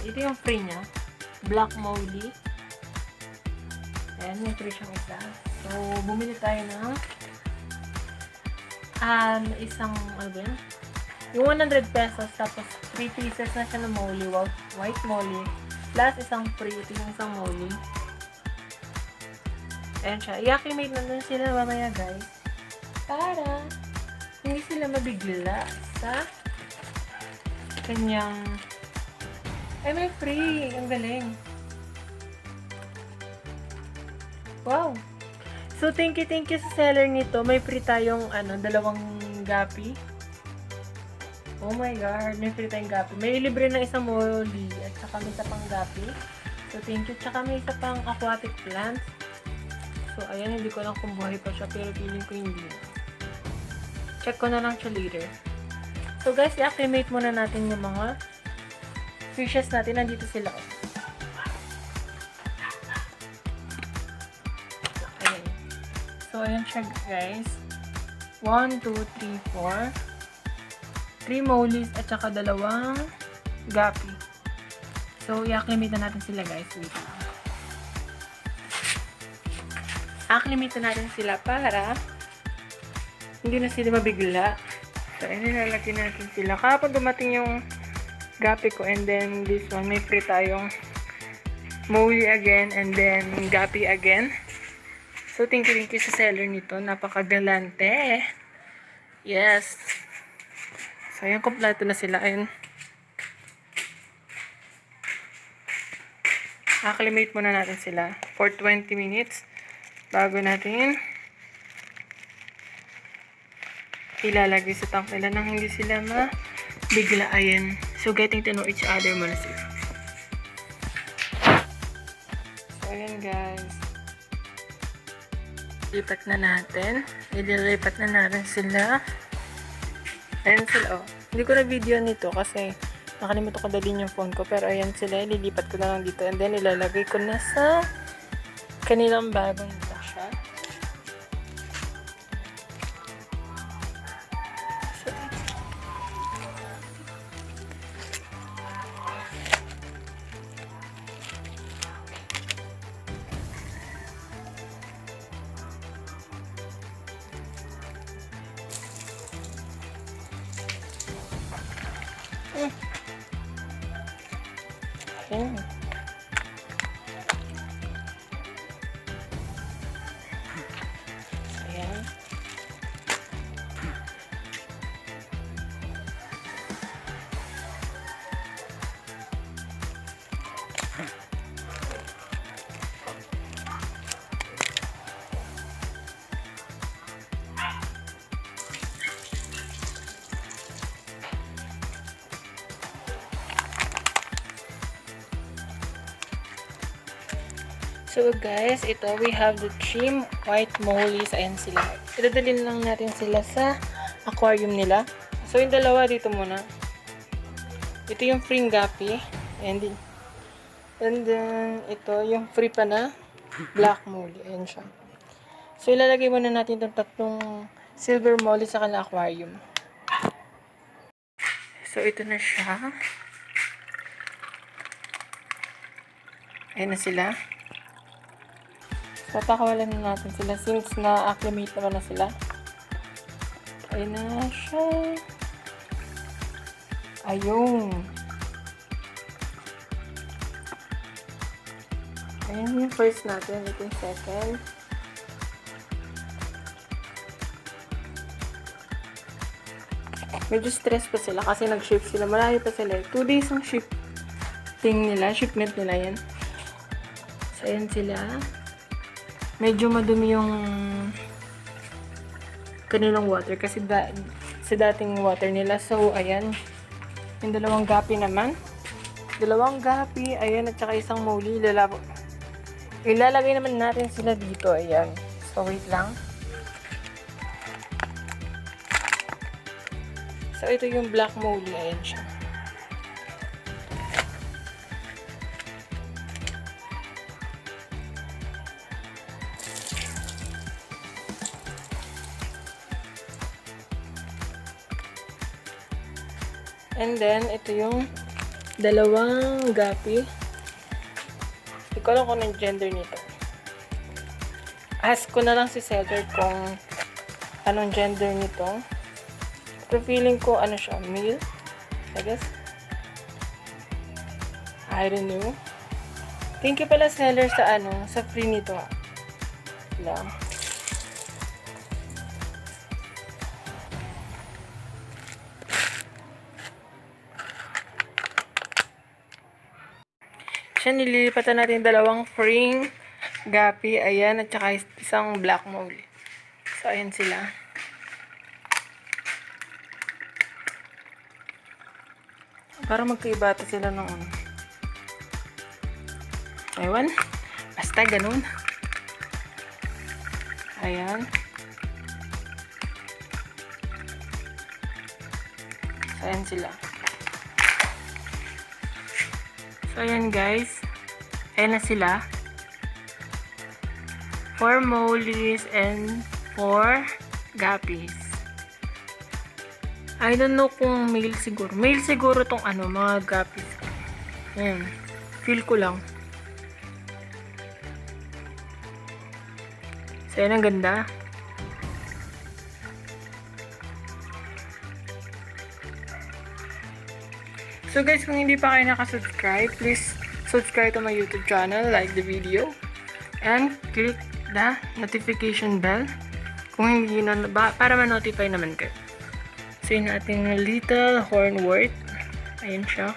Ito yung free niya. Black molly. Ayan, may free siyang isa. So, bumili tayo ng isang, ano ba yun? Yung 100 pesos, tapos 3 pieces na siya ng molly, white molly, plus isang free, ito yung isang molly. Ayan siya. I-acclimate na nun sila mamaya, guys. Para hindi sila mabigla sa kanyang... Ay, may free! Ang galing! Wow! So, thank you sa seller nito. May free tayong, dalawang guppy. Oh my God! May free tayong guppy. May libre na isang molly at saka may isa pang guppy. So, thank you. Tsaka may isa pang aquatic plant. So, ayan. Hindi ko lang kung buhay pa siya, pero feeling ko hindi. Check ko na lang siya later. So, guys, i-acclimate muna natin yung mga fishes natin. Nandito sila. So, ayan siya, guys. 1, 2, 3, 4. 3 mollies at saka 2 guppy. So, i-acclimate na natin sila, guys. Wait lang. Acclimate na natin sila para hindi na sila mabigla. So, ayan, nilalagyan natin sila. Kapag dumating yung guppy ko and then this one, may free tayong molly again and then guppy again. So, thank you sa seller nito. Napakagalante. Yes. So, ayan, kompleto na sila. Ayan. Acclimate muna natin sila for 20 minutes bago natin ilalagay sa tank nila nang hindi sila mabigla. Ayan. So, getting to know each other muna sila. So, ayan, guys. Lipat na natin. Ililipat na natin sila. Ayan sila, oh. Hindi ko na video nito kasi nakalimutan ko dalhin yung phone ko. Pero ayan sila. Ililipat ko na lang dito. And then, ilalagay ko na sa kanilang bagong tasya. Ayan. Ayan. So guys, ito we have the 3 white mollies. Ayan sila. Idadalhin lang natin sila sa aquarium nila. So yung dalawa dito muna. Ito yung free guppy. And then ito yung free pa na black molly. Ayan siya. So ilalagay muna natin itong tatlong silver molly sa kanilang aquarium. So ito na siya. Ayan na sila. Papakawalan na natin sila since na-acclimate naman na sila. Ayun na siya. Ayun. Ayun yung first natin. Ito yung second. Medyo stress pa sila kasi nag-ship sila. Malayo pa sila. 2 days ang shipment nila yan. So, ayan sila. Medyo madumi yung kanilang water kasi sa dating water nila. So, ayan. Yung 2 guppy naman. 2 guppy. Ayan. At saka isang molly. Ilalagay naman natin sila dito. Ayan. So, wait lang. So, ito yung black molly. Ayan siya. And then, ito yung Dalawang guppy. Hindi ko alam kung anong gender nito. Ask ko na lang si seller kung anong gender nito. Pero feeling ko, ano siya, male? I guess. I don't know. Thank you pala seller sa sa free nito. Lang. Siya, nililipatan natin dalawang free guppy, ayan, at saka isang black mole. So, ayan sila. Para magkaibata sila ng ayun. Basta ganun. Ayan. So, ayan sila. So, ayan guys. Ayan na sila. 4 mollies and 4 guppies. I don't know kung male siguro. Male siguro tong mga guppies. Ayan. Feel ko lang. So, ayan ang ganda. So guys, kung hindi pa kayo nakasubscribe, please subscribe to my YouTube channel, like the video, and click the notification bell kung hindi na, para ma-notify naman kayo. So yun ating little hornwort. Ayan siya.